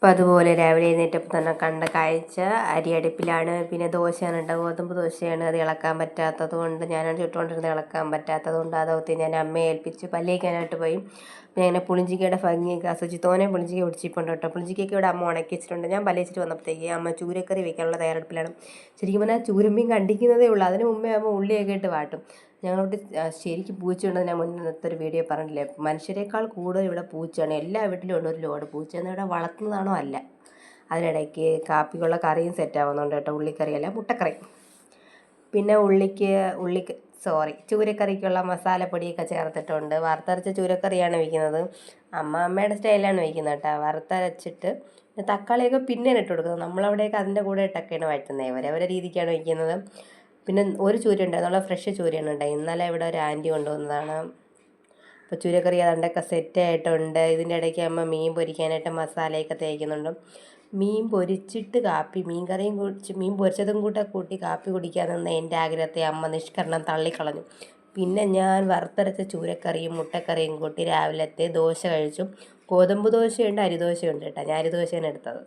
അപ്പം അതുപോലെ രാവിലെ എഴുന്നേറ്റപ്പോൾ തന്നെ കണ്ട കാഴ്ച അരി അടുപ്പിലാണ്. പിന്നെ ദോശയാണ് കേട്ടോ, ഗോതമ്പ് ദോശയാണ്. അത് ഇളക്കാൻ പറ്റാത്തത് കൊണ്ട് ഞാനാണ് ചുട്ടുകൊണ്ടിരുന്നത്, ഇളക്കാൻ പറ്റാത്തത് കൊണ്ട് അതൊത്തി ഞാൻ അമ്മയെ ഏൽപ്പിച്ച് പല്ലേക്കാനായിട്ട് പോയി. പിന്നെ അങ്ങനെ പുളിഞ്ചിക്കയുടെ ഭംഗിയൊക്കെ ആസ്വദിച്ച് തോനെ പുളിഞ്ചിക്ക പിടിച്ചിട്ടുണ്ട് കേട്ടോ. പുളിഞ്ചിക്കൊക്കെ ഇവിടെ അമ്മ ഉണക്കി വെച്ചിട്ടുണ്ട്. ഞാൻ പല്ലേച്ചിട്ട് വന്നപ്പോഴത്തേക്ക് അമ്മ ചൂരക്കറി വെക്കാനുള്ള തയ്യാറെടുപ്പിലാണ്. ശരിക്കും പറഞ്ഞാൽ ചൂരമീൻ കണ്ടിക്കുന്നതേ ഉള്ളൂ, അതിന് മുമ്പേ അമ്മ ഉള്ളിയൊക്കെ ഇട്ട് വാട്ടും. ഞങ്ങളോട് ശരിക്കും പൂച്ചയുണ്ടെന്ന് ഞാൻ മുന്നത്തെ ഒരു വീഡിയോ പറഞ്ഞില്ലേ, മനുഷ്യരെക്കാൾ കൂടുതൽ ഇവിടെ പൂച്ചയാണ്. എല്ലാ വീട്ടിലും ഉണ്ട് ഒരു ലോഡ് പൂച്ച. എന്നാൽ ഇവിടെ വളർത്തുന്നതാണോ അല്ല. അതിനിടയ്ക്ക് കാപ്പിക്കുള്ള കറിയും സെറ്റാവുന്നുണ്ട് കേട്ടോ, ഉള്ളിക്കറിയല്ല മുട്ടക്കറി. പിന്നെ ചൂരക്കറിക്കുള്ള മസാലപ്പൊടിയൊക്കെ ചേർത്തിട്ടുണ്ട്. വറുത്തരച്ച ചൂരക്കറിയാണ് വയ്ക്കുന്നത്. അമ്മയുടെ സ്റ്റൈലാണ് വയ്ക്കുന്നത് കേട്ടോ. വറുത്തരച്ചിട്ട് തക്കാളിയൊക്കെ പിന്നെയാണ് ഇട്ട് കൊടുക്കുന്നത്. നമ്മളവിടെയൊക്കെ അതിൻ്റെ കൂടെ ഇട്ടൊക്കെയാണ് വറ്റുന്നത്. അവരവരെ രീതിക്കാണ് വയ്ക്കുന്നത്. പിന്നെ ഒരു ചൂര ഉണ്ടായിരുന്നു, നല്ല ഫ്രഷ് ചൂരയാണ് കേട്ടോ. ഇന്നലെ ഇവിടെ ഒരു ആൻറ്റി കൊണ്ടുവന്നതാണ്. അപ്പോൾ ചൂരക്കറി അതുകൊണ്ടൊക്കെ സെറ്റായിട്ടുണ്ട്. ഇതിൻ്റെ ഇടയ്ക്ക് അമ്മ മീൻ പൊരിക്കാനായിട്ട് മസാലയൊക്കെ തേക്കുന്നുണ്ട്. മീൻ പൊരിച്ചിട്ട് മീൻ പൊരിച്ചതും കൂട്ടി കാപ്പി കുടിക്കാൻ നിന്ന എൻ്റെ ആഗ്രഹത്തെ അമ്മ നിഷ്കരണം തള്ളിക്കളഞ്ഞു. പിന്നെ ഞാൻ വറുത്തരച്ച ചൂരക്കറിയും മുട്ടക്കറിയും കൂട്ടി രാവിലത്തെ ദോശ കഴിച്ചു. ഗോതമ്പ് ദോശയുണ്ട്, അരിദോശയുണ്ട് കേട്ടോ. ഞാൻ അരിദോശയാണ് എടുത്തത്.